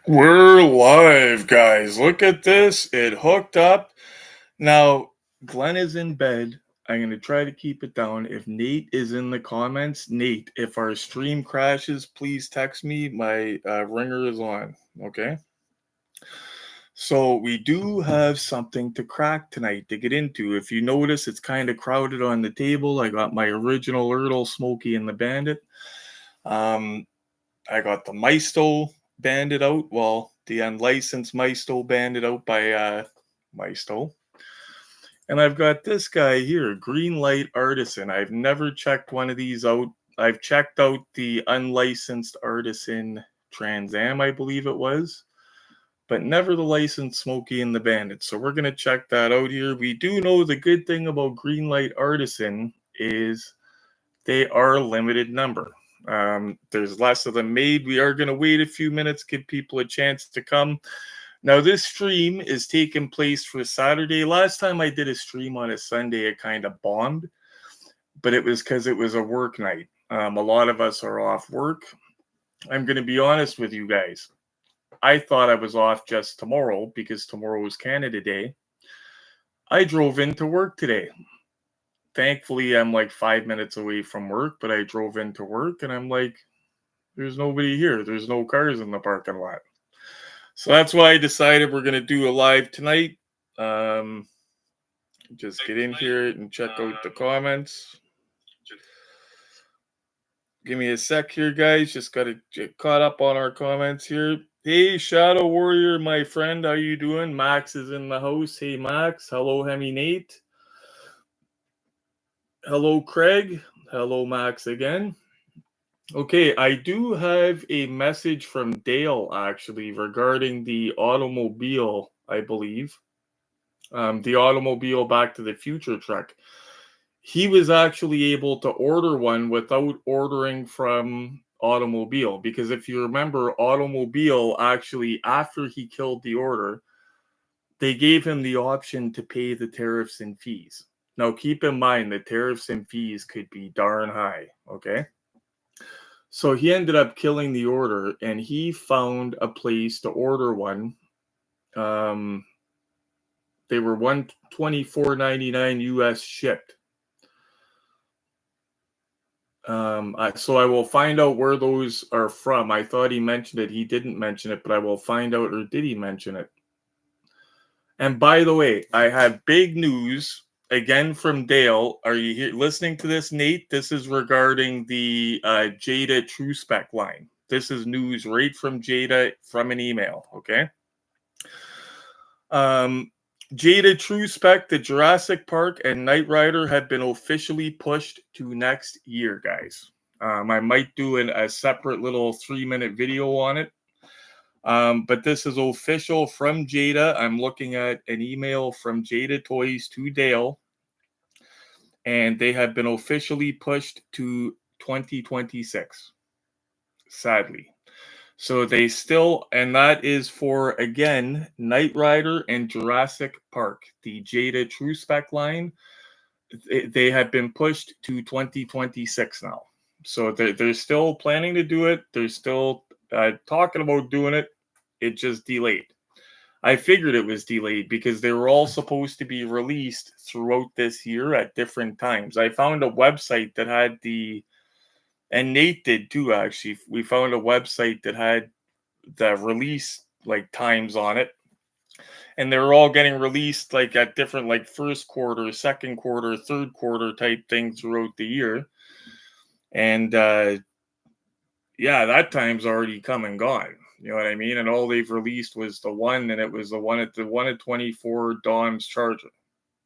We're live, guys. Look at this. It hooked up. Now, Glenn is in bed. I'm going to try to keep it down. If Nate is in the comments, Nate, if our stream crashes, please text me. My ringer is on. Okay. So, we do have something to crack tonight to get into. If you notice, it's kind of crowded on the table. I got my original ERTL, Smokey, and the Bandit. Um, I got the Maisto Bandit out. Well, the unlicensed Maisto Bandit out by Maisto. And I've got this guy here, Greenlight Artisan. I've never checked one of these out. I've checked out the unlicensed Artisan Trans Am, I believe it was, but never the licensed Smokey and the Bandit. So we're going to check that out here. We do know the good thing about Greenlight Artisan is they are a limited number. There's less of them made. We are going to wait a few minutes, give people a chance to come. Now, this stream is taking place for Saturday. Last time I did a stream on a Sunday, it kind of bombed, but it was because it was a work night. A lot of us are off work. I'm going to be honest with you guys. I thought I was off just tomorrow because tomorrow is Canada Day. I drove into work today. Thankfully, I'm like 5 minutes away from work, but I drove into work and I'm like, there's nobody here. There's no cars in the parking lot. So that's why I decided we're going to do a live tonight. Just get in here and check out the comments. Give me a sec here, guys. Just got to get caught up on our comments here. Hey, Shadow Warrior, my friend. How you doing? Max is in the house. Hey, Max. Hello, Hemi Nate. Hello, Craig. Hello, Max again. Okay, I do have a message from Dale, actually, regarding the automobile, I believe. The automobile Back to the Future truck. He was actually able to order one without ordering from Automobile, because if you remember, Automobile actually, after he killed the order, they gave him the option to pay the tariffs and fees. Now, keep in mind the tariffs and fees could be darn high, okay? So he ended up killing the order, and he found a place to order one. They were $124.99 US shipped. So I will find out where those are from. I thought he mentioned it. He didn't mention it, but I will find out, or did he mention it? And by the way, I have big news again from Dale. Are you here listening to this, Nate? This is regarding the Jada True Spec line. This is news right from Jada from an email, okay? Jada True Spec, the Jurassic Park, and Knight Rider have been officially pushed to next year, guys. I might do a separate little 3-minute video on it. But this is official from Jada. I'm looking at an email from Jada Toys to Dale, and they have been officially pushed to 2026, sadly. So they still, and that is for, again, Knight Rider and Jurassic Park, the Jada True Spec line. They have been pushed to 2026 now. So they're still planning to do it. They're still talking about doing it. It just delayed. I figured it was delayed because they were all supposed to be released throughout this year at different times. I found a website that had and Nate did too, actually. We found a website that had the release like times on it. And they were all getting released like at different like first quarter, second quarter, third quarter type thing throughout the year. And yeah, that time's already come and gone. You know what I mean? And all they've released was the one, and it was the one at 24 Dom's Charger.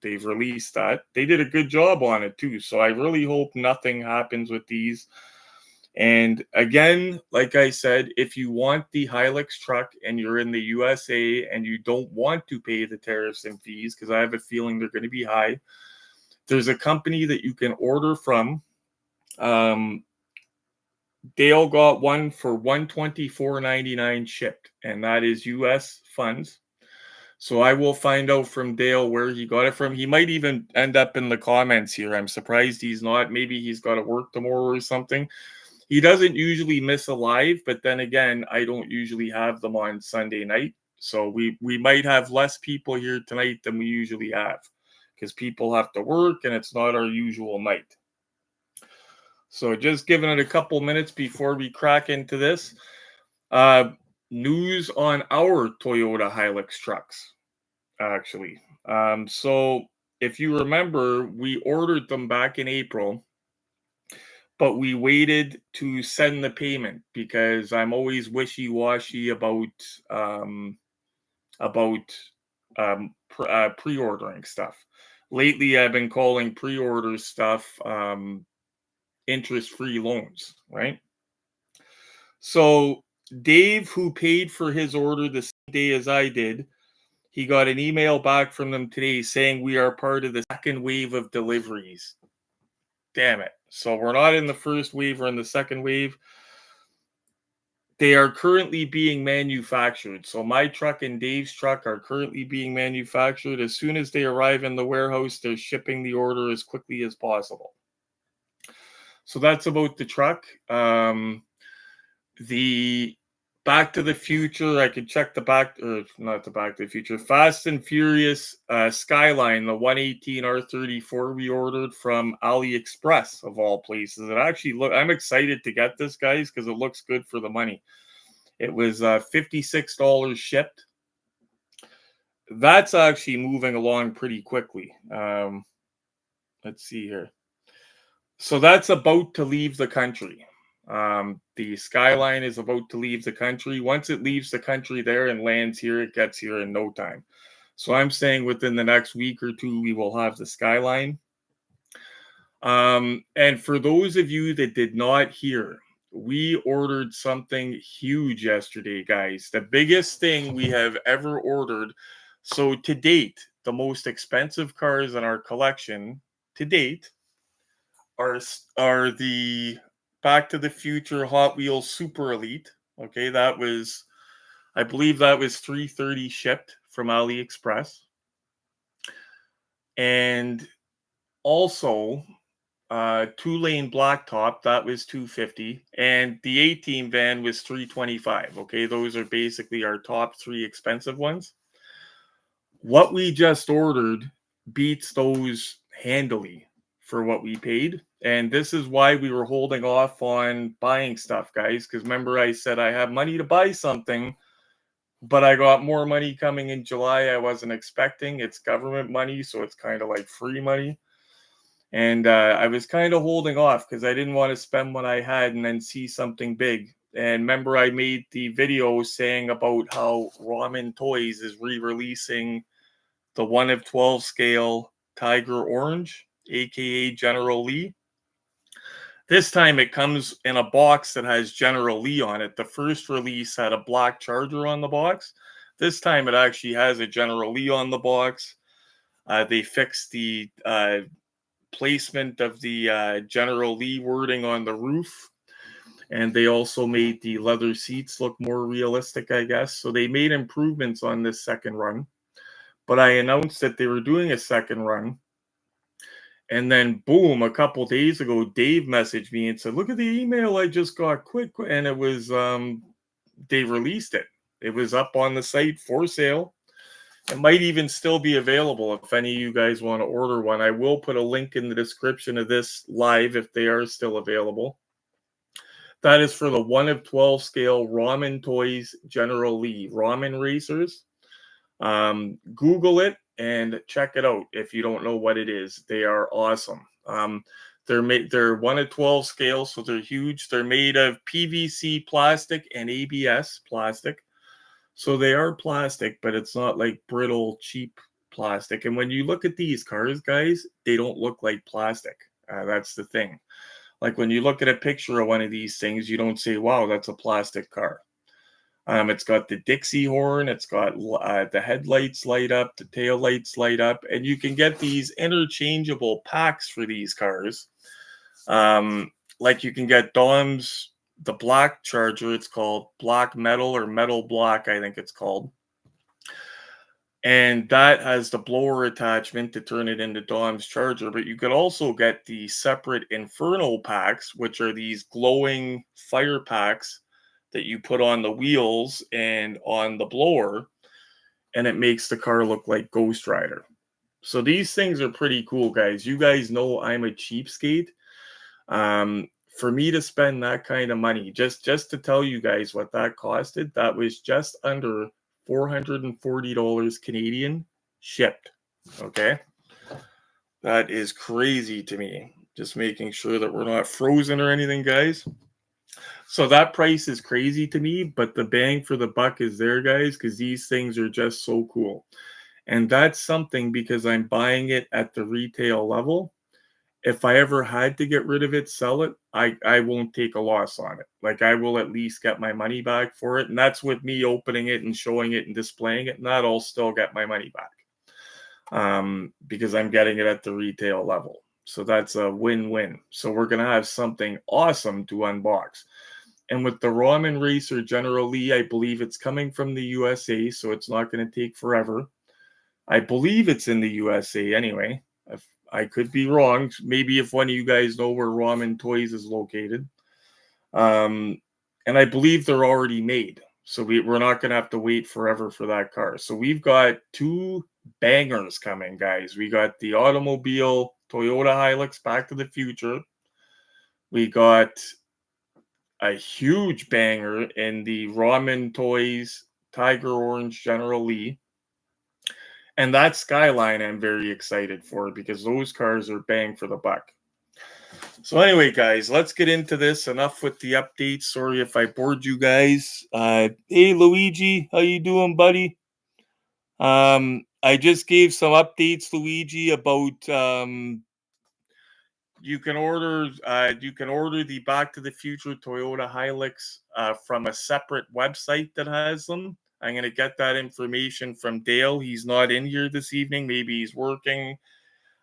They've released that. They did a good job on it too. So I really hope nothing happens with these. And again, like I said, if you want the Hilux truck and you're in the USA and you don't want to pay the tariffs and fees, because I have a feeling they're going to be high, there's a company that you can order from. Dale got one for $124.99 shipped, and that is US funds. So I will find out from Dale where he got it from. He might even end up in the comments here. I'm surprised he's not. Maybe he's got to work tomorrow or something. He doesn't usually miss a live, but then again, I don't usually have them on Sunday night. So we might have less people here tonight than we usually have because people have to work and it's not our usual night. So just giving it a couple minutes before we crack into this. News on our Toyota Hilux trucks, actually. So if you remember, we ordered them back in April, but we waited to send the payment because I'm always wishy-washy about pre-ordering stuff. Lately, I've been calling pre-order stuff interest-free loans, right? So Dave, who paid for his order the same day as I did, he got an email back from them today saying we are part of the second wave of deliveries. Damn it. So we're not in the first wave, we're in the second wave. They are currently being manufactured. So my truck and Dave's truck are currently being manufactured. As soon as they arrive in the warehouse, they're shipping the order as quickly as possible. So that's about the truck. The Back to the Future, I could check not the Back to the Future, Fast and Furious Skyline, the 118 R34 we ordered from AliExpress of all places. It actually I'm excited to get this, guys, because it looks good for the money. It was $56 shipped. That's actually moving along pretty quickly. Let's see here. So that's about to leave the country. The Skyline is about to leave the country. Once it leaves the country there and lands here, it gets here in no time. So I'm saying within the next week or two, we will have the Skyline. And for those of you that did not hear, we ordered something huge yesterday, guys. The biggest thing we have ever ordered. So to date, the most expensive cars in our collection to date are the Back to the Future Hot Wheels Super Elite. Okay, I believe that was $330 shipped from AliExpress. And also 2-lane blacktop, that was $250, and the 18 van was $325. Okay, those are basically our top 3 expensive ones. What we just ordered beats those handily for what we paid. And this is why we were holding off on buying stuff, guys, because remember I said I have money to buy something, but I got more money coming in July I wasn't expecting. It's government money, so it's kind of like free money. And I was kind of holding off because I didn't want to spend what I had and then see something big. And remember, I made the video saying about how Ramen Toys is re-releasing the 1 of 12 scale Tiger Orange, aka General Lee. This time it comes in a box that has General Lee on it. The first release had a black Charger on the box. This time it actually has a General Lee on the box. They fixed the placement of the General Lee wording on the roof, and they also made the leather seats look more realistic, I guess. So they made improvements on this second run, but I announced that they were doing a second run, and then boom, a couple days ago Dave messaged me and said, look at the email I just got, quick. And it was they released it. It was up on the site for sale. It might even still be available if any of you guys want to order one. I will put a link in the description of this live if they are still available. That is for the 1 of 12 scale Ramen Toys General Lee Ramen Racers. Google it and check it out if you don't know what it is. They are awesome. They're 1 of 12 scale, so they're huge. They're made of PVC plastic and ABS plastic. So they are plastic, but it's not like brittle, cheap plastic. And when you look at these cars, guys, they don't look like plastic. That's the thing. Like when you look at a picture of one of these things, you don't say, wow, that's a plastic car. It's got the Dixie horn. It's got the headlights light up, the tail lights light up, and you can get these interchangeable packs for these cars. Like you can get Dom's the black Charger. It's called Black Metal or Metal Black, I think it's called. And that has the blower attachment to turn it into Dom's charger. But you could also get the separate Inferno packs, which are these glowing fire packs that you put on the wheels and on the blower, and it makes the car look like Ghost Rider. So these things are pretty cool, guys. You guys know I'm a cheapskate. For me to spend that kind of money, just to tell you guys what that costed, that was just under $440 Canadian shipped. Okay, that is crazy to me. Just making sure that we're not frozen or anything, guys. So that price is crazy to me, but the bang for the buck is there, guys, because these things are just so cool. And that's something, because I'm buying it at the retail level. If I ever had to get rid of it, sell it, I won't take a loss on it. Like, I will at least get my money back for it. And that's with me opening it and showing it and displaying it. And that I'll still get my money back, because I'm getting it at the retail level. So that's a win-win. So we're going to have something awesome to unbox. And with the Ramen Racer General Lee, I believe it's coming from the USA, so it's not going to take forever. I believe it's in the USA anyway. I could be wrong. Maybe if one of you guys know where Ramen Toys is located. And I believe they're already made. So we're not going to have to wait forever for that car. So we've got two bangers coming, guys. We got the automobile Toyota Hilux Back to the Future. We got a huge banger in the Ramen Toys Tiger Orange General Lee. And that Skyline I'm very excited for, because those cars are bang for the buck. So anyway, guys, let's get into this. Enough with the updates. Sorry if I bored you guys. Hey, Luigi, how you doing, buddy? I just gave some updates, Luigi, about you can order the Back to the Future Toyota Hilux from a separate website that has them. I'm going to get that information from Dale. He's not in here this evening. Maybe he's working.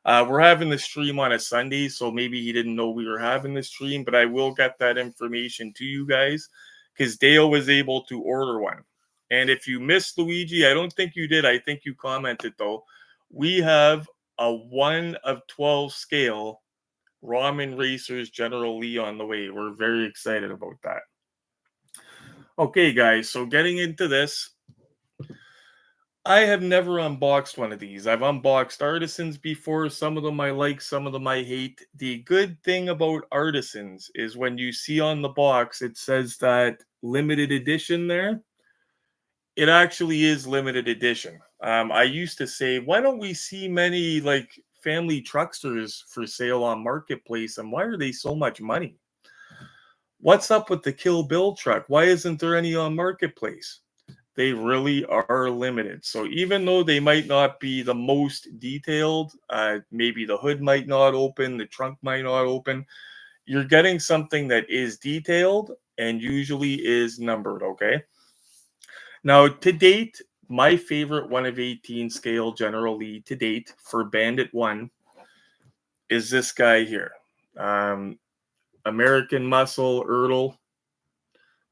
We're having the stream on a Sunday, so maybe he didn't know we were having the stream, but I will get that information to you guys, because Dale was able to order one. And if you missed, Luigi, I don't think you did. I think you commented, though. We have a 1 of 12 scale Ramen Racers General Lee on the way. We're very excited about that. Okay, guys, so getting into this, I have never unboxed one of these. I've unboxed Artisans before. Some of them I like, some of them I hate. The good thing about Artisans is when you see on the box, it says that limited edition there. It actually is limited edition. I used to say, why don't we see many like family trucksters for sale on Marketplace, and why are they so much money? What's up with the Kill Bill truck? Why isn't there any on Marketplace? They really are limited. So even though they might not be the most detailed, maybe the hood might not open, the trunk might not open, you're getting something that is detailed and usually is numbered, okay? Now, to date, my favorite 1 of 18 scale General Lee to date for Bandit 1 is this guy here. American Muscle ERTL.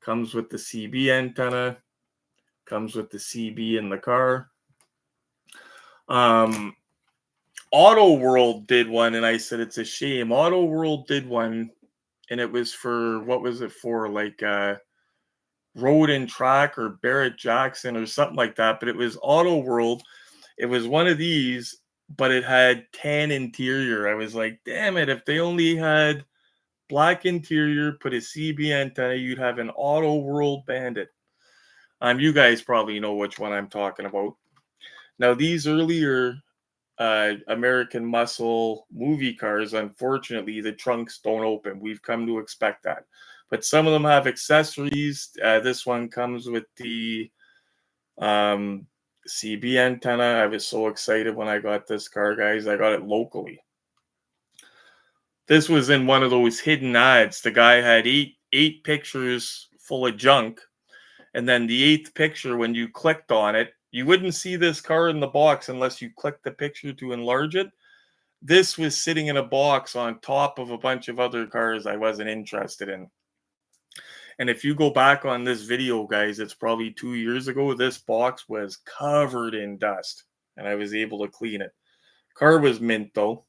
Comes with the CB antenna. Comes with the CB in the car. Auto World did one, and I said it's a shame. Auto World did one, and it was for, what was it for? Like Road and Track or Barrett Jackson or something like that. But it was Auto World. It was one of these, but it had tan interior. I was like, damn it, if they only had black interior, put a CB antenna, you'd have an Auto World Bandit. You guys probably know which one I'm talking about. Now, these earlier American Muscle movie cars, unfortunately, the trunks don't open. We've come to expect that. But some of them have accessories. This one comes with the CB antenna. I was so excited when I got this car, guys. I got it locally. This was in one of those hidden ads. The guy had eight pictures full of junk. And then the 8th picture, when you clicked on it, you wouldn't see this car in the box unless you clicked the picture to enlarge it. This was sitting in a box on top of a bunch of other cars I wasn't interested in. And if you go back on this video, guys, it's probably 2 years ago. This box was covered in dust, and I was able to clean it. Car was mint though.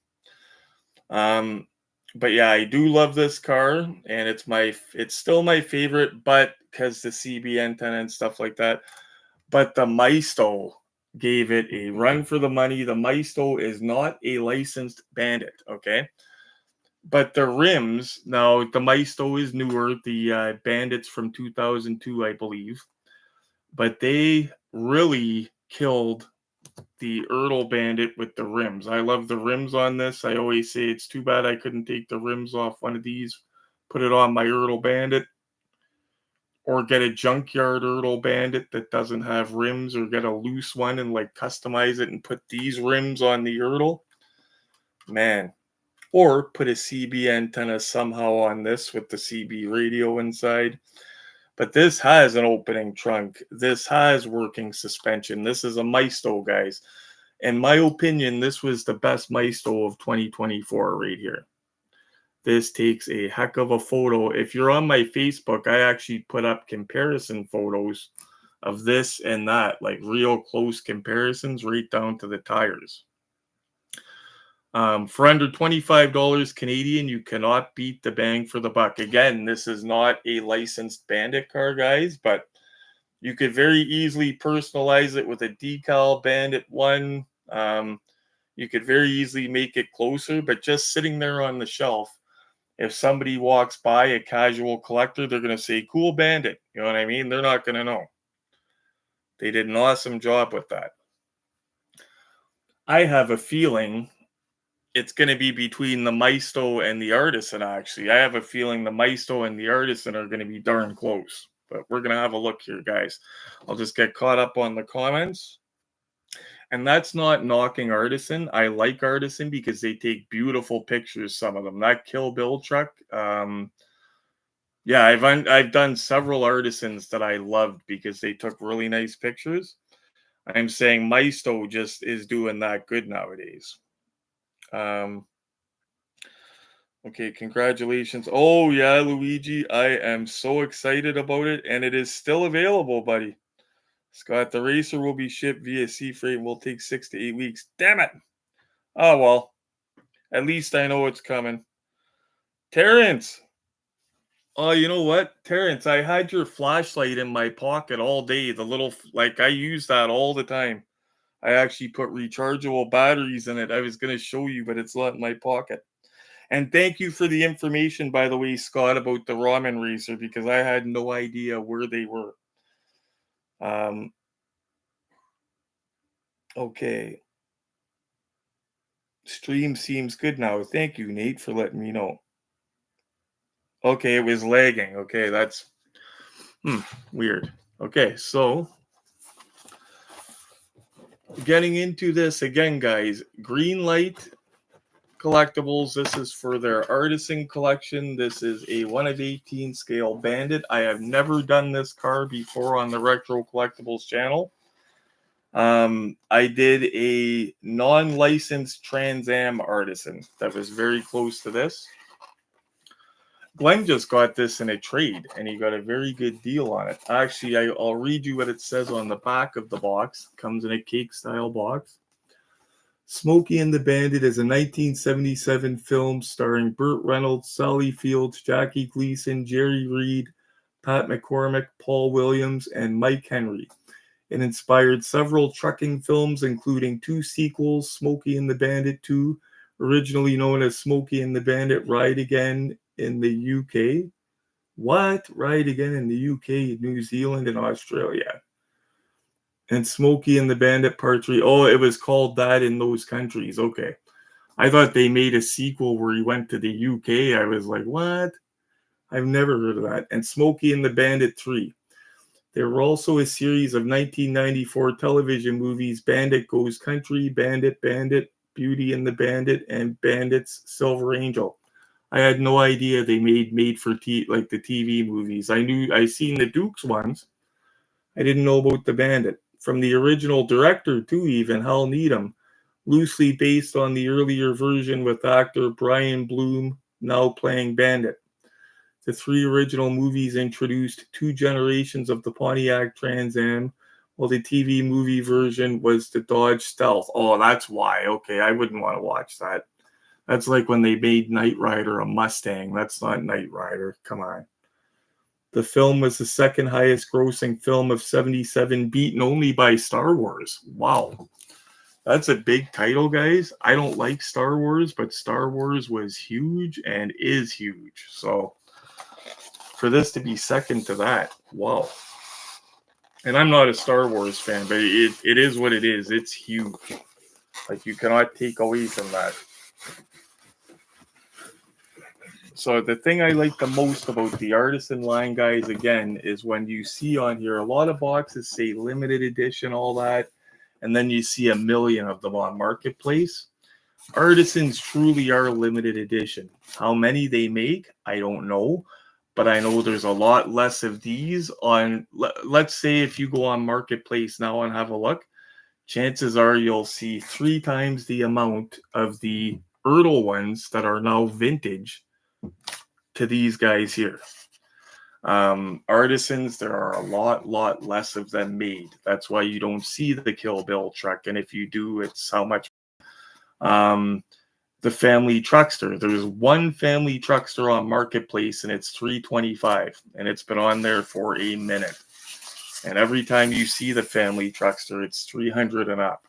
But yeah, I do love this car, and it's still my favorite, but because the CB antenna and stuff like that. But the Maisto gave it a run for the money. The Maisto is not a licensed Bandit, okay? But the rims, now the Maisto is newer, the Bandits from 2002, I believe. But they really killed the ERTL Bandit with the rims. I love the rims on this. I always say it's too bad I couldn't take the rims off one of these, put it on my ERTL Bandit, or get a junkyard ERTL Bandit that doesn't have rims, or get a loose one and like customize it and put these rims on the ERTL. Man. Or put a CB antenna somehow on this with the CB radio inside. But this has an opening trunk. This has working suspension. This is a Maisto, guys. In my opinion, this was the best Maisto of 2024 right here. This takes a heck of a photo. If you're on my Facebook, I actually put up comparison photos of this and that, like real close comparisons right down to the tires. For under $25 Canadian, you cannot beat the bang for the buck. Again, this is not a licensed Bandit car, guys, but you could very easily personalize it with a decal Bandit 1. You could very easily make it closer, but just sitting there on the shelf, if somebody walks by, a casual collector, they're going to say, cool Bandit. You know what I mean? They're not going to know. They did an awesome job with that. I have a feeling it's going to be between the Maisto and the Artisan, actually. I have a feeling the Maisto and the Artisan are going to be darn close. But we're going to have a look here, guys. I'll just get caught up on the comments. And that's not knocking Artisan. I like Artisan because they take beautiful pictures, some of them. That Kill Bill truck, yeah, I've done several Artisans that I loved because they took really nice pictures. I'm saying Maisto just is doing that good nowadays. Okay, congratulations. Oh yeah, Luigi, I am so excited about it, and it is still available, buddy. Scott, the racer will be shipped via sea freight and will take 6 to 8 weeks. Damn it. Oh well, at least I know it's coming. Terrence. Oh, you know what, Terrence, I had your flashlight in my pocket all day. The little, like, I use that all the time. I actually put rechargeable batteries in it. I was going to show you, but it's not in my pocket. And thank you for the information, by the way, Scott, about the ramen racer, because I had no idea where they were. Okay. Stream seems good now. Thank you, Nate, for letting me know. Okay, it was lagging. Okay, that's weird. Okay, so getting into this again, guys. Greenlight Collectibles. This is for their Artisan collection. This is a 1 of 18 scale Bandit. I have never done this car before on the Retro Collectibles channel. I did a non-licensed Trans Am Artisan that was very close to this. Glenn just got this in a trade, and he got a very good deal on it. Actually, I'll read you what it says on the back of the box. It comes in a cake-style box. Smokey and the Bandit is a 1977 film starring Burt Reynolds, Sally Fields, Jackie Gleason, Jerry Reed, Pat McCormick, Paul Williams, and Mike Henry. It inspired several trucking films, including 2 sequels, Smokey and the Bandit 2, originally known as Smokey and the Bandit Ride Again in the UK. What? Ride Again in the UK, New Zealand, and Australia. And Smokey and the Bandit Part 3. Oh, it was called that in those countries. Okay. I thought they made a sequel where he went to the UK. I was like, what? I've never heard of that. And Smokey and the Bandit 3. There were also a series of 1994 television movies, Bandit Goes Country, Bandit, Beauty and the Bandit, and Bandit's Silver Angel. I had no idea they made like the TV movies. I seen the Dukes ones. I didn't know about the Bandit. From the original director, too, even, Hal Needham, loosely based on the earlier version with actor Brian Bloom, now playing Bandit. The three original movies introduced two generations of the Pontiac Trans Am, while the TV movie version was the Dodge Stealth. Oh, that's why. Okay, I wouldn't want to watch that. That's like when they made Knight Rider a Mustang. That's not Knight Rider. Come on. The film was the second highest grossing film of 77, beaten only by Star Wars. Wow. That's a big title, guys. I don't like Star Wars, but Star Wars was huge and is huge. So for this to be second to that, wow. And I'm not a Star Wars fan, but it is what it is. It's huge. Like, you cannot take away from that. So the thing I like the most about the Artisan line, guys, again, is when you see on here, a lot of boxes say limited edition, all that, and then you see a million of them on Marketplace. Artisans truly are limited edition. How many they make, I don't know, but I know there's a lot less of these on, let's say if you go on Marketplace now and have a look, chances are you'll see 3 times the amount of the ERTL ones that are now vintage to these guys here. Artisans, there are a lot less of them made. That's why you don't see the Kill Bill truck, and if you do, it's how much. The family truckster, there's one family truckster on Marketplace, and it's $325, and it's been on there for a minute. And every time you see the family truckster, it's $300 and up.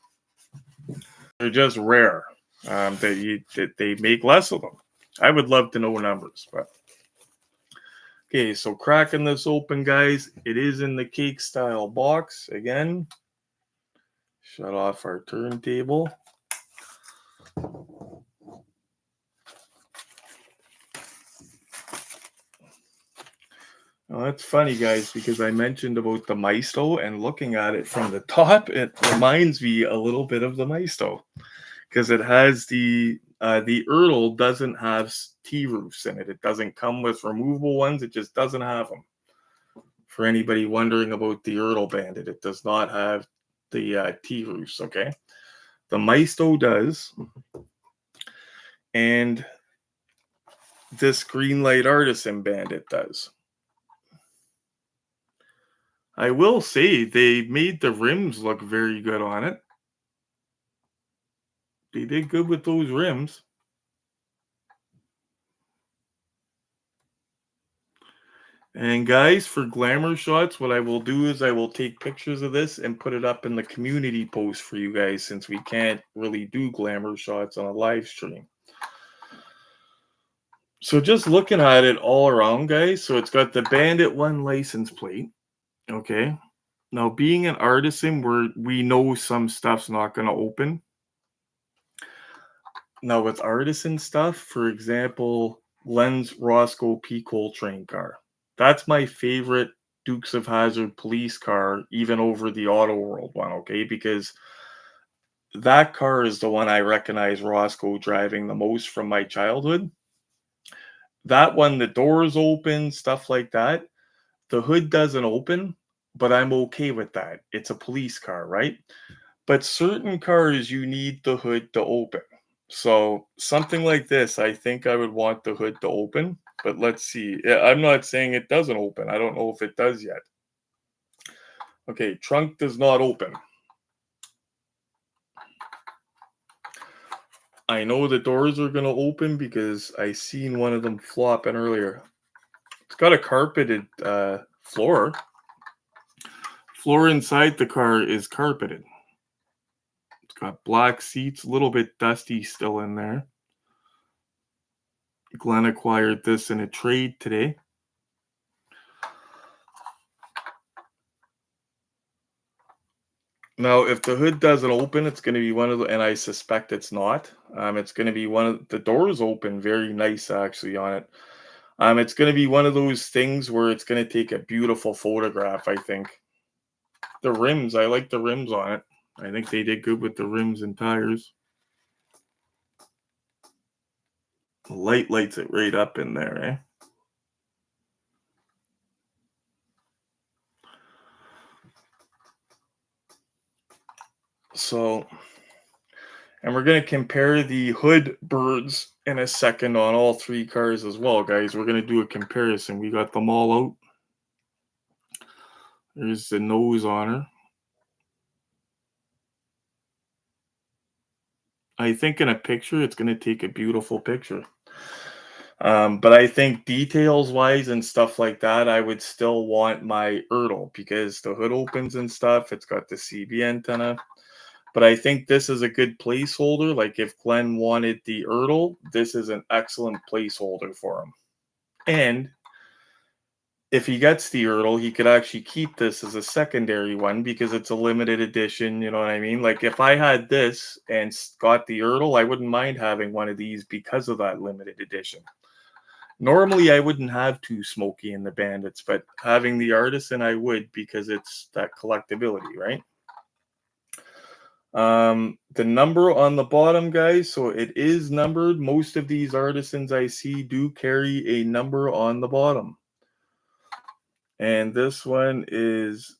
They're just rare. That they make less of them. I would love to know numbers, but okay. So cracking this open, guys. It is in the cake style box again. Shut off our turntable. Well, that's funny, guys, because I mentioned about the Maisto, and looking at it from the top, it reminds me a little bit of the Maisto, because it has the ERTL doesn't have T-roofs in it. It doesn't come with removable ones. It just doesn't have them. For anybody wondering about the ERTL Bandit, it does not have the T-roofs, okay? The Maisto does, and this Greenlight Artisan Bandit does. I will say they made the rims look very good on it. They did good with those rims. And guys, for glamour shots, what I will do is I will take pictures of this and put it up in the community post for you guys, since we can't really do glamour shots on a live stream. So just looking at it all around, guys, so it's got the Bandit 1 license plate. Okay. Now, being an artisan, we know some stuff's not going to open. Now, with artisan stuff, for example, Len's Roscoe P. Coltrane car. That's my favorite Dukes of Hazzard police car, even over the Auto World one, okay? Because that car is the one I recognize Roscoe driving the most from my childhood. That one, the doors open, stuff like that. The hood doesn't open, but I'm okay with that. It's a police car, right? But certain cars, you need the hood to open. So something like this, I think I would want the hood to open, but let's see. I'm not saying it doesn't open. I don't know if it does yet. Okay, trunk does not open. I know the doors are going to open because I seen one of them flopping earlier. It's got a carpeted floor. Floor inside the car is carpeted. It's got black seats, a little bit dusty still in there. Glenn acquired this in a trade today. Now, if the hood doesn't open, it's going to be one of the, and I suspect it's not. It's going to be one of the doors open, very nice actually on it. It's going to be one of those things where it's going to take a beautiful photograph, I think. The rims, I like the rims on it. I think they did good with the rims and tires. The light lights it right up in there, eh? So, And we're going to compare the hood birds in a second on all three cars as well, guys. We're going to do a comparison. We got them all out. There's the nose on her. I think in a picture, it's going to take a beautiful picture. But I think details wise and stuff like that, I would still want my ERTL because the hood opens and stuff. It's got the CB antenna. But I think this is a good placeholder. Like if Glenn wanted the ERTL, this is an excellent placeholder for him. And if he gets the ERTL, he could actually keep this as a secondary one because it's a limited edition. You know what I mean? Like if I had this and got the ERTL, I wouldn't mind having one of these because of that limited edition. Normally, I wouldn't have two Smokey and the Bandits, but having the Artisan, I would because it's that collectability, right? The number on the bottom, guys, so it is numbered. Most of these Artisans I see do carry a number on the bottom. And this one is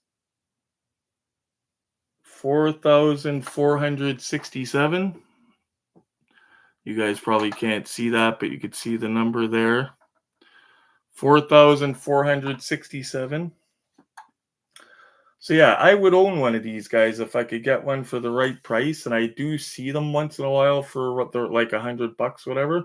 4,467. You guys probably can't see that, but you could see the number there. 4,467. So yeah, I would own one of these guys if I could get one for the right price, and I do see them once in a while for what they're like $100, whatever.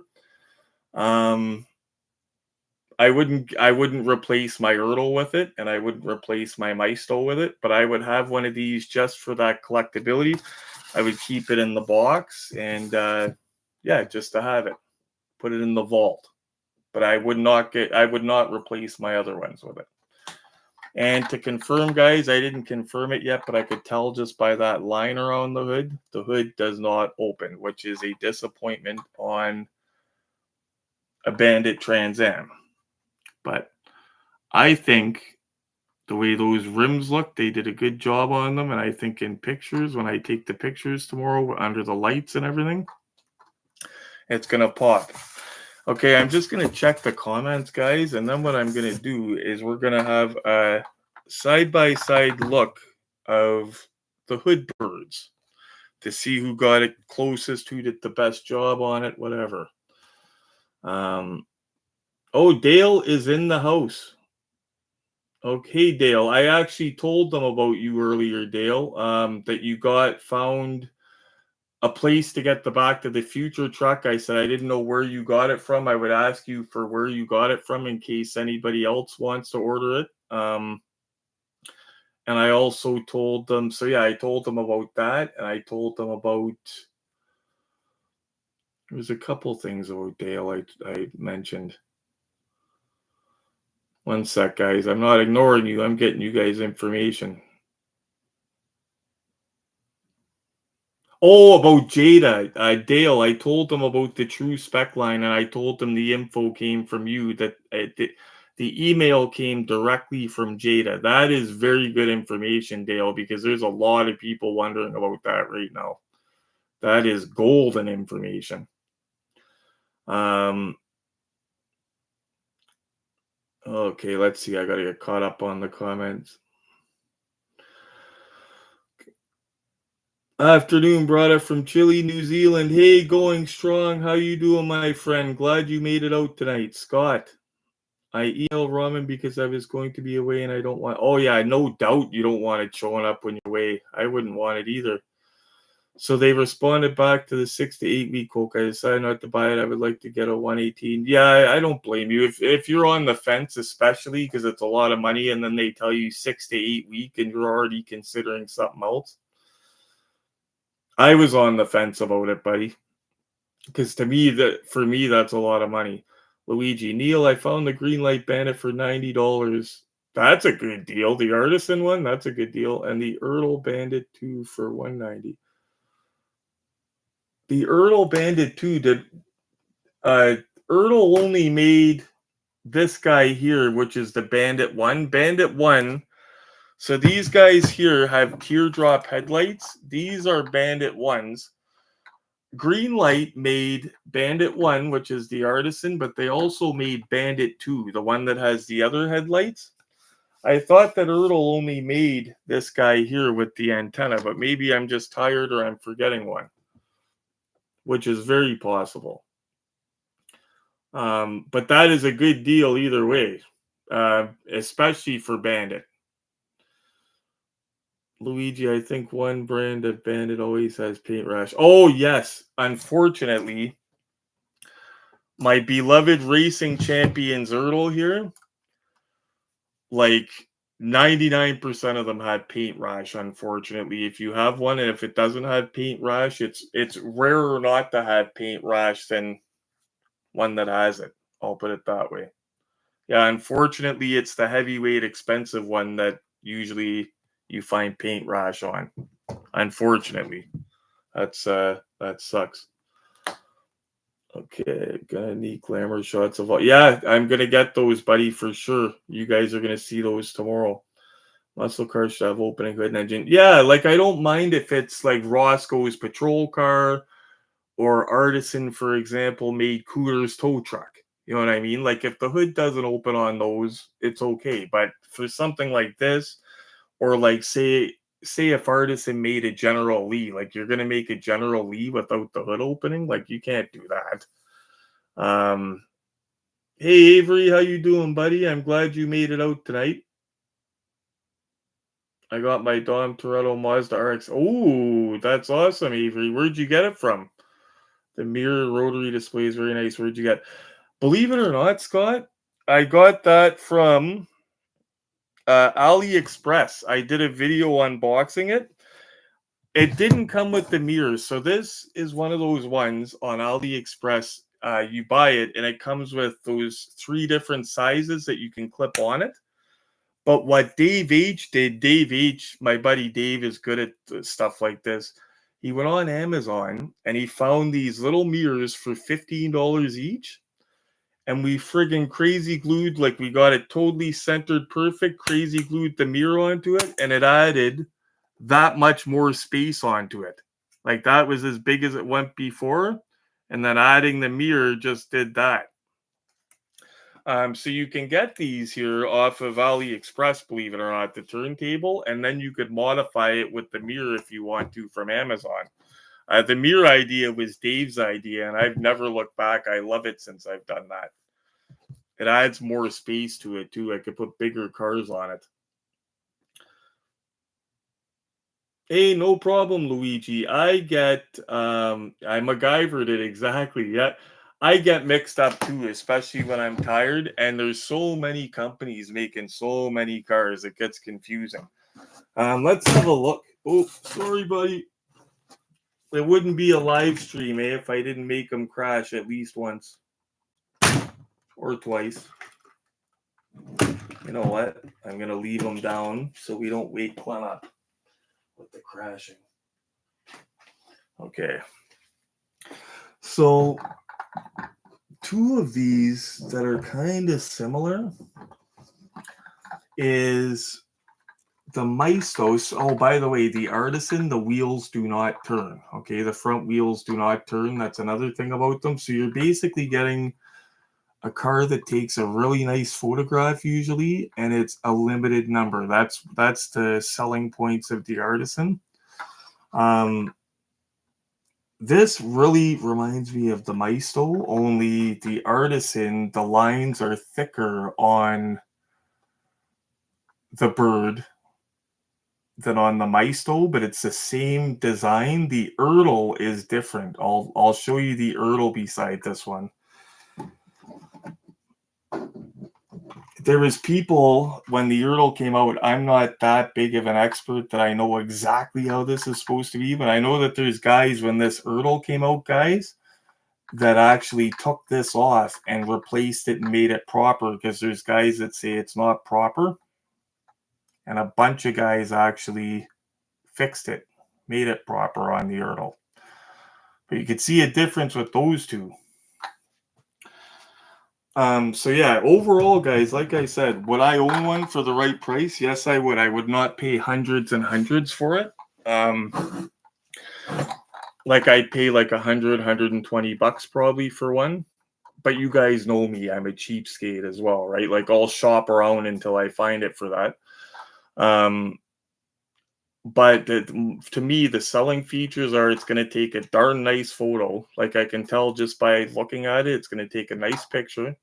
I wouldn't replace my ERTL with it, and I wouldn't replace my Maisto with it, but I would have one of these just for that collectability. I would keep it in the box and yeah, just to have it. Put it in the vault. But I would not replace my other ones with it. And to confirm, guys, I didn't confirm it yet, but I could tell just by that line around the hood does not open, which is a disappointment on a Bandit Trans Am. But I think the way those rims look, they did a good job on them. And I think in pictures, when I take the pictures tomorrow under the lights and everything, it's going to pop. Okay, I'm just going to check the comments, guys. And then what I'm going to do is we're going to have a side-by-side look of the hood birds to see who got it closest, who did the best job on it, whatever. Oh, Dale is in the house. Okay, Dale. I actually told them about you earlier, Dale, that you found a place to get the Back to the Future truck. I said I didn't know where you got it from. I would ask you for where you got it from in case anybody else wants to order it. And I also told them, so yeah, I told them about that, and I told them about, there's a couple things about Dale I mentioned. One sec, guys. I'm not ignoring you. I'm getting you guys information. Oh, about Jada. Dale, I told them about the True Spec line, and I told them the info came from you, that the email came directly from Jada. That is very good information, Dale, because there's a lot of people wondering about that right now. That is golden information. Okay, let's see. I got to get caught up on the comments. Afternoon, brother from Chile, New Zealand. Hey, going strong. How you doing, my friend? Glad you made it out tonight. Scott, I emailed Ramen because I was going to be away and I don't want... Oh, yeah, no doubt you don't want it showing up when you're away. I wouldn't want it either. So they responded back to the 6 to 8 week Coke. I decided not to buy it. I would like to get a 118. Yeah, I don't blame you. If you're on the fence, especially because it's a lot of money, and then they tell you 6 to 8 week and you're already considering something else. I was on the fence about it, buddy. Because for me, that's a lot of money. Luigi, Neil, I found the Greenlight Bandit for $90. That's a good deal. The Artisan one, that's a good deal. And the ERTL Bandit 2 for $190. The ERTL Bandit 2 did... ERTL only made this guy here, which is the Bandit 1. Bandit 1... So these guys here have teardrop headlights. These are Bandit 1s. Greenlight made Bandit 1, which is the Artisan, but they also made Bandit 2, the one that has the other headlights. I thought that ERTL only made this guy here with the antenna, but maybe I'm just tired or I'm forgetting one. which is very possible. But that is a good deal either way, especially for Bandit. Luigi, I think one brand of Bandit always has paint rash. Oh, yes. Unfortunately, my beloved racing champions ERTL here, like 99% of them had paint rash, unfortunately. If you have one and if it doesn't have paint rash, it's rarer not to have paint rash than one that has it. I'll put it that way. Yeah, unfortunately, it's the heavyweight expensive one that usually you find paint rash on. Unfortunately. That sucks. Okay, gonna need glamour shots of all. Yeah, I'm gonna get those, buddy, for sure. You guys are gonna see those tomorrow. Muscle car should have opening hood and engine. Yeah, like I don't mind if it's like Roscoe's patrol car or Artisan, for example, made Cooter's tow truck. You know what I mean? Like if the hood doesn't open on those, it's okay. But for something like this, or like say if Artisan made a General Lee, like you're gonna make a General Lee without the hood opening, like you can't do that. Hey Avery, how you doing, buddy? I'm glad you made it out tonight. I got my Dom Toretto Mazda RX. Oh, that's awesome, Avery. Where'd you get it from? The mirror rotary display is very nice. Where'd you get? Believe it or not, Scott, I got that from AliExpress. I did a video unboxing it. It didn't come with the mirrors, so this is one of those ones on AliExpress. You buy it, and it comes with those 3 different sizes that you can clip on it. But what Dave H did, Dave H, my buddy Dave is good at stuff like this. He went on Amazon and he found these little mirrors for $15 each. And we friggin' crazy glued, like we got it totally centered perfect, crazy glued the mirror onto it, and it added that much more space onto it. Like that was as big as it went before. And then adding the mirror just did that. So you can get these here off of AliExpress, believe it or not, the turntable, and then you could modify it with the mirror if you want to from Amazon. The mirror idea was Dave's idea, and I've never looked back. I love it since I've done that. It adds more space to it, too. I could put bigger cars on it. Hey, no problem, Luigi. I MacGyvered it exactly. Yeah. I get mixed up too, especially when I'm tired, and there's so many companies making so many cars, it gets confusing. Let's have a look. Oh, sorry, buddy. It wouldn't be a live stream, if I didn't make them crash at least once or twice. You know what? I'm gonna leave them down so we don't wake Clem up with the crashing. Okay. So 2 of these that are kind of similar is the Maestos. Oh, by the way, the Artisan, the wheels do not turn. Okay, the front wheels do not turn. That's another thing about them. So you're basically getting a car that takes a really nice photograph usually, and it's a limited number. That's the selling points of the Artisan. This really reminds me of the Maisto, only the Artisan, the lines are thicker on the bird than on the Maisto, but it's the same design. The ERTL is different. I'll show you the ERTL beside this one. There was people when the ERTL came out. I'm not that big of an expert that I know exactly how this is supposed to be, but I know that there's guys when this ERTL came out, guys, that actually took this off and replaced it and made it proper, because there's guys that say it's not proper, and a bunch of guys actually fixed it, made it proper on the ERTL. But you can see a difference with those 2. So yeah, overall, guys, like I said, would I own one for the right price? Yes, I would. I would not pay hundreds and hundreds for it. Like I'd pay like $100-120 probably for one. But you guys know me, I'm a cheapskate as well, right? Like I'll shop around until I find it for that. But to me, the selling features are it's going to take a darn nice photo. Like I can tell just by looking at it, it's going to take a nice picture.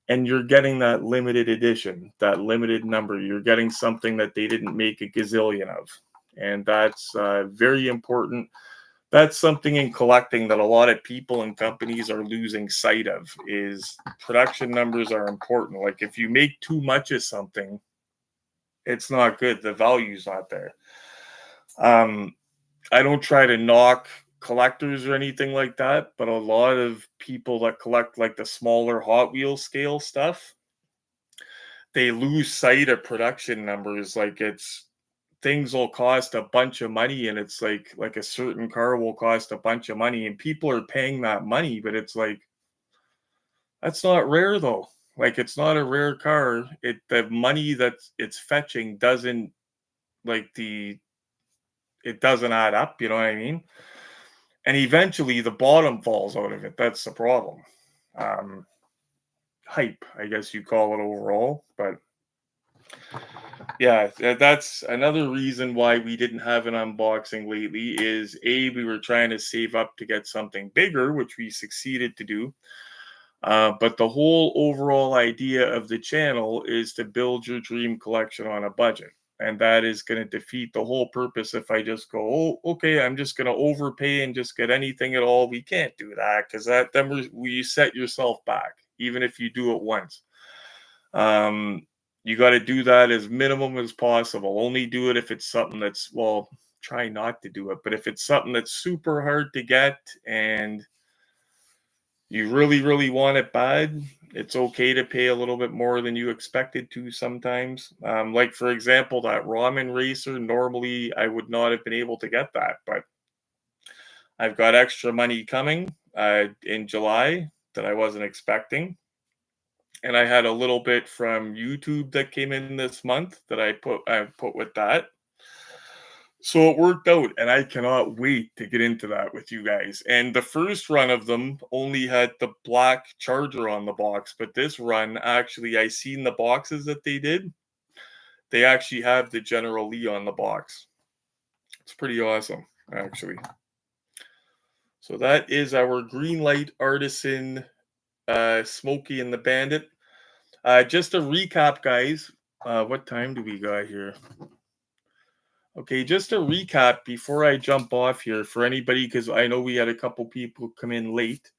And you're getting that limited edition, that limited number. You're getting something that they didn't make a gazillion of. And that's very important. That's something in collecting that a lot of people and companies are losing sight of, is production numbers are important. Like if you make too much of something, it's not good. The value's not there. I don't try to knock collectors or anything like that, but a lot of people that collect like the smaller Hot Wheels scale stuff, they lose sight of production numbers. Like it's things will cost a bunch of money, and it's like a certain car will cost a bunch of money, and people are paying that money, but it's like that's not rare though. Like it's not a rare car. The money that it's fetching doesn't like it doesn't add up, you know what I mean? And eventually the bottom falls out of it. That's the problem. Um, Hype, I guess you call it overall. But yeah, that's another reason why we didn't have an unboxing lately is we were trying to save up to get something bigger, which we succeeded to do. But the whole overall idea of the channel is to build your dream collection on a budget. And that is going to defeat the whole purpose if I just go, oh, okay, I'm just going to overpay and just get anything at all. We can't do that because then we set yourself back, even if you do it once. You got to do that as minimum as possible. Only do it if it's something that's, well, try not to do it. But if it's something that's super hard to get and you really, really want it bad, it's okay to pay a little bit more than you expected to sometimes. Like, for example, that ramen racer, normally I would not have been able to get that, but I've got extra money coming in July that I wasn't expecting. And I had a little bit from YouTube that came in this month that I put with that. So it worked out, and I cannot wait to get into that with you guys. And the first run of them only had the black charger on the box, but this run, actually, I seen the boxes that they did. They actually have the General Lee on the box. It's pretty awesome, actually. So that is our Greenlight Artisan Smokey and the Bandit. Just a recap, guys. What time do we got here? Okay, just a recap before I jump off here for anybody, because I know we had a couple people come in late.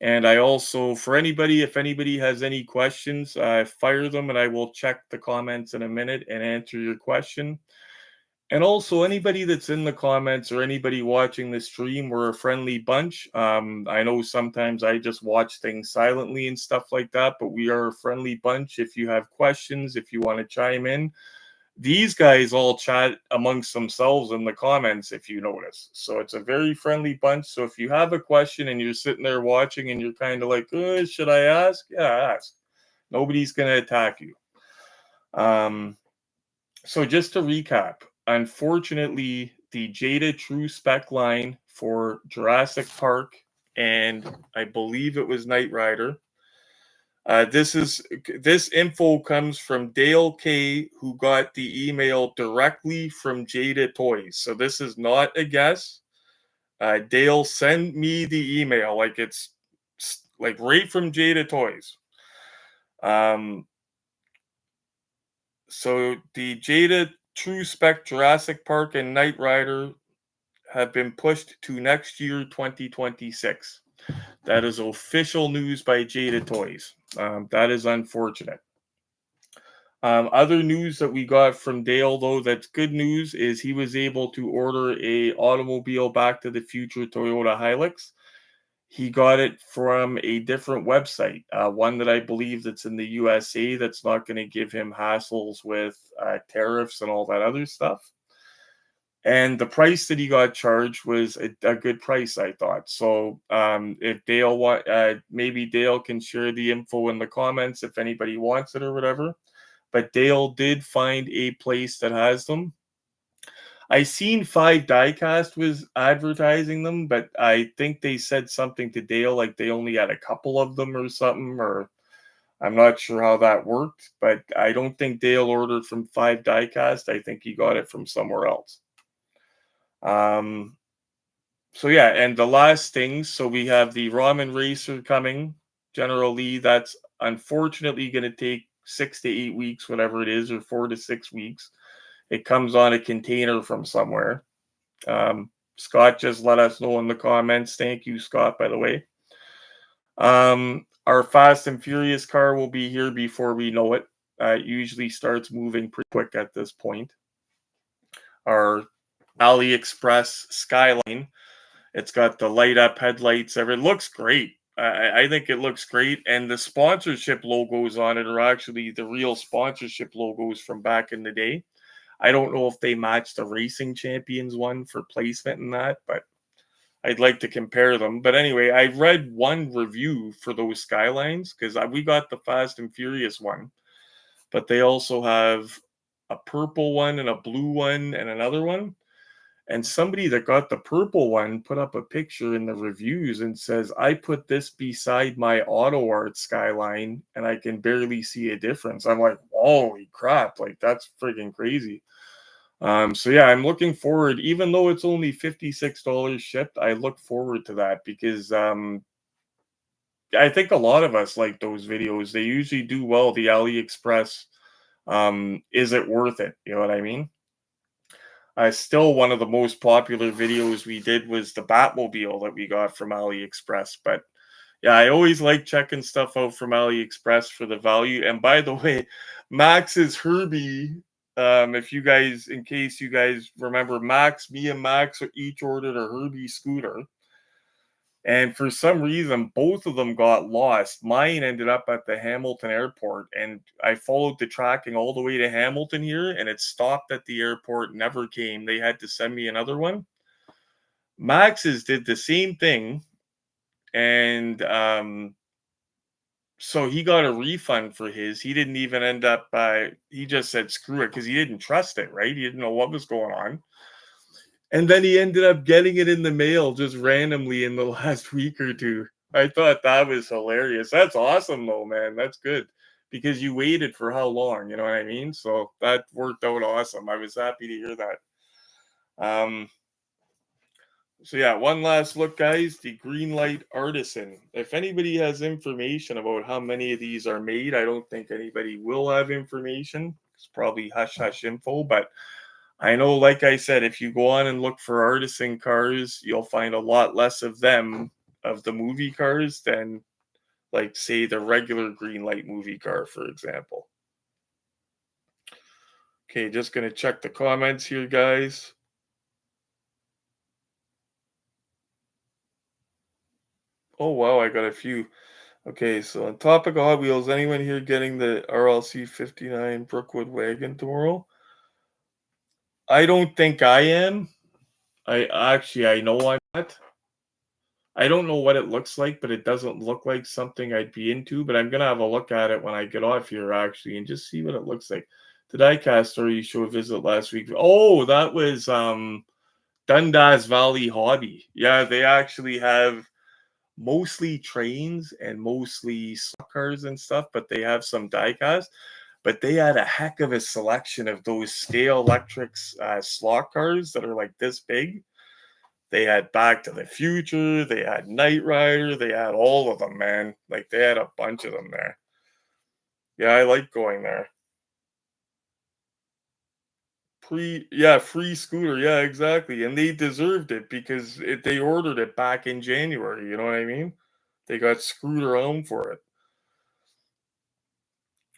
And I also, for anybody, if anybody has any questions, fire them and I will check the comments in a minute and answer your question. And also, anybody that's in the comments or anybody watching the stream, we're a friendly bunch. I know sometimes I just watch things silently and stuff like that, but we are a friendly bunch. If you have questions, if you want to chime in, these guys all chat amongst themselves in the comments, if you notice. So it's a very friendly bunch. So if you have a question and you're sitting there watching and you're kind of like, should I ask? Yeah, ask. Nobody's going to attack you. So just to recap, unfortunately, the Jada True Spec line for Jurassic Park and I believe it was Knight Rider. This info comes from Dale K, who got the email directly from Jada Toys. So this is not a guess. Dale sent me the email, like it's like right from Jada Toys. So the Jada True Spec Jurassic Park and Knight Rider have been pushed to next year, 2026. That is official news by Jada Toys. That is unfortunate. Other news that we got from Dale, though, that's good news, is he was able to order a automobile Back to the Future Toyota Hilux. He got it from a different website, one that I believe that's in the USA that's not going to give him hassles with tariffs and all that other stuff. And the price that he got charged was a good price, I thought. So if Dale maybe Dale can share the info in the comments if anybody wants it or whatever. But Dale did find a place that has them. I seen 5 Diecast was advertising them, but I think they said something to Dale like they only had a couple of them or something, or I'm not sure how that worked, but I don't think Dale ordered from 5 Diecast. I think he got it from somewhere else. So yeah, and the last thing, so we have the Ramen Racer coming, General Lee. That's unfortunately going to take 6 to 8 weeks, whatever it is, or 4 to 6 weeks. It comes on a container from somewhere. Scott just let us know in the comments. Thank you, Scott, by the way. Our Fast and Furious car will be here before we know it. It usually starts moving pretty quick at this point. Our AliExpress Skyline. It's got the light up headlights. It looks great. I think it looks great. And the sponsorship logos on it are actually the real sponsorship logos from back in the day. I don't know if they match the Racing Champions one for placement and that, but I'd like to compare them. But anyway, I read one review for those Skylines because we got the Fast and Furious one, but they also have a purple one and a blue one and another one. And somebody that got the purple one put up a picture in the reviews and says, I put this beside my Auto Art Skyline and I can barely see a difference. I'm like, holy crap, like that's freaking crazy. So yeah, I'm looking forward, even though it's only $56 shipped, I look forward to that because I think a lot of us like those videos. They usually do well, the AliExpress. Is it worth it? You know what I mean? Still one of the most popular videos we did was the Batmobile that we got from AliExpress. But yeah, I always like checking stuff out from AliExpress for the value. And by the way, Max's Herbie, if you guys, in case you guys remember, me and Max each ordered a Herbie scooter. And for some reason, both of them got lost. Mine ended up at the Hamilton airport, and I followed the tracking all the way to Hamilton here, and it stopped at the airport, never came. They had to send me another one. Max's did the same thing, and so he got a refund for his. He didn't even end up he just said screw it because he didn't trust it, right? He didn't know what was going on. And then he ended up getting it in the mail just randomly in the last week or two. I thought that was hilarious. That's awesome, though, man. That's good because you waited for how long? You know what I mean? So that worked out awesome. I was happy to hear that. So yeah, one last look, guys. The Greenlight Artisan. If anybody has information about how many of these are made, I don't think anybody will have information. It's probably hush hush info, but I know, like I said, if you go on and look for Artisan cars, you'll find a lot less of them, of the movie cars, than, like, say, the regular Greenlight movie car, for example. Okay, just going to check the comments here, guys. Oh, wow, I got a few. Okay, so on topic of Hot Wheels, anyone here getting the RLC 59 Brookwood wagon tomorrow? I don't think I am. I know I'm not. I don't know what it looks like, but it doesn't look like something I'd be into. But I'm gonna have a look at it when I get off here, actually, and just see what it looks like. The Diecast Story Show visit last week. Oh, that was Dundas Valley Hobby. Yeah, they actually have mostly trains and mostly stock cars and stuff, but they have some diecast. But they had a heck of a selection of those scale electrics slot cars that are like this big. They had Back to the Future, they had Knight Rider, they had all of them, man. Like they had a bunch of them there. Yeah, I like going there. Free scooter. Yeah, exactly. And they deserved it because they ordered it back in January. You know what I mean? They got screwed around for it.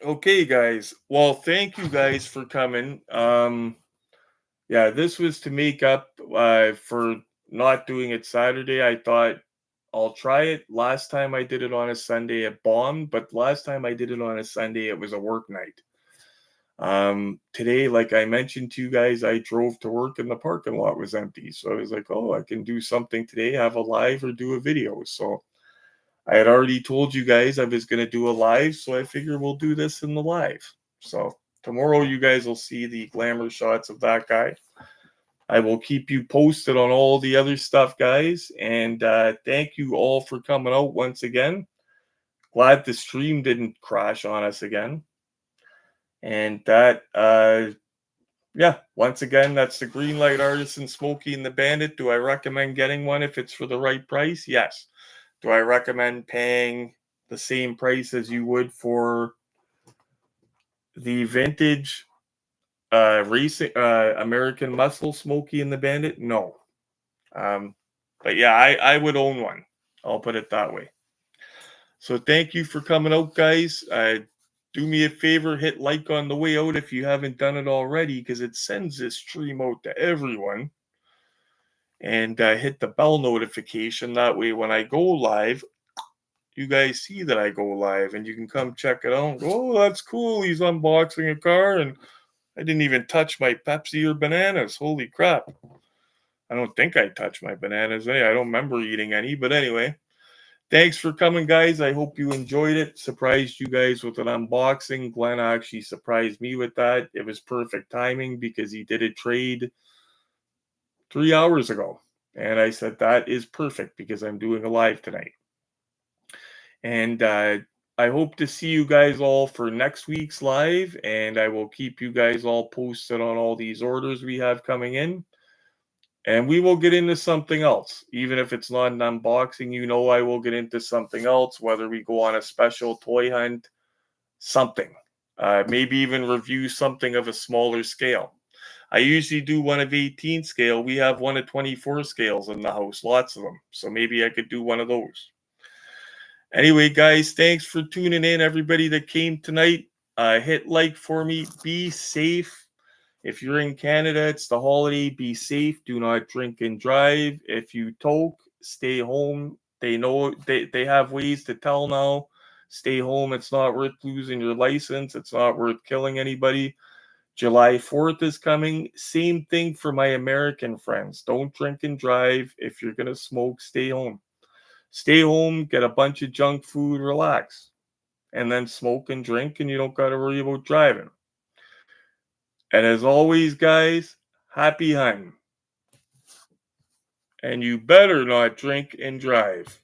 Okay, guys. Well, thank you guys for coming. Yeah, this was to make up for not doing it Saturday. I thought I'll try it. Last time I did it on a Sunday, it bombed, but last time I did it on a Sunday, it was a work night. Today, like I mentioned to you guys, I drove to work and the parking lot was empty. So I was like, oh, I can do something today, have a live or do a video. So I had already told you guys I was going to do a live, so I figure we'll do this in the live. So tomorrow you guys will see the glamour shots of that guy. I will keep you posted on all the other stuff, guys. And thank you all for coming out once again. Glad the stream didn't crash on us again. And that, yeah, once again, that's the Greenlight Artisan Smokey and the Bandit. Do I recommend getting one if it's for the right price? Yes. Do I recommend paying the same price as you would for the vintage racing American Muscle Smokey and the Bandit? No. But yeah, I would own one. I'll put it that way. So thank you for coming out, guys. Do me a favor, hit like on the way out if you haven't done it already, because it sends this stream out to everyone. And hit the bell notification. That way, when I go live, you guys see that I go live, and you can come check it out. Oh, that's cool. He's unboxing a car, and I didn't even touch my Pepsi or bananas. Holy crap. I don't think I touched my bananas. I don't remember eating any, but anyway. Thanks for coming, guys. I hope you enjoyed it. Surprised you guys with an unboxing. Glenn actually surprised me with that. It was perfect timing because he did a trade 3 hours ago. And I said, that is perfect because I'm doing a live tonight. And I hope to see you guys all for next week's live. And I will keep you guys all posted on all these orders we have coming in. And we will get into something else. Even if it's not an unboxing, I will get into something else, whether we go on a special toy hunt, something. Maybe even review something of a smaller scale. I usually do one of 18 scale. We have one of 24 scales in the house, lots of them. So maybe I could do one of those. Anyway, guys, thanks for tuning in, everybody that came tonight. Hit like for me. Be safe. If you're in Canada, it's the holiday. Be safe. Do not drink and drive. If you toke, stay home. They know they have ways to tell now. Stay home. It's not worth losing your license. It's not worth killing anybody. July 4th is coming. Same thing for my American friends. Don't drink and drive. If you're going to smoke, stay home. Stay home, get a bunch of junk food, relax. And then smoke and drink, and you don't got to worry about driving. And as always, guys, happy hunting. And you better not drink and drive.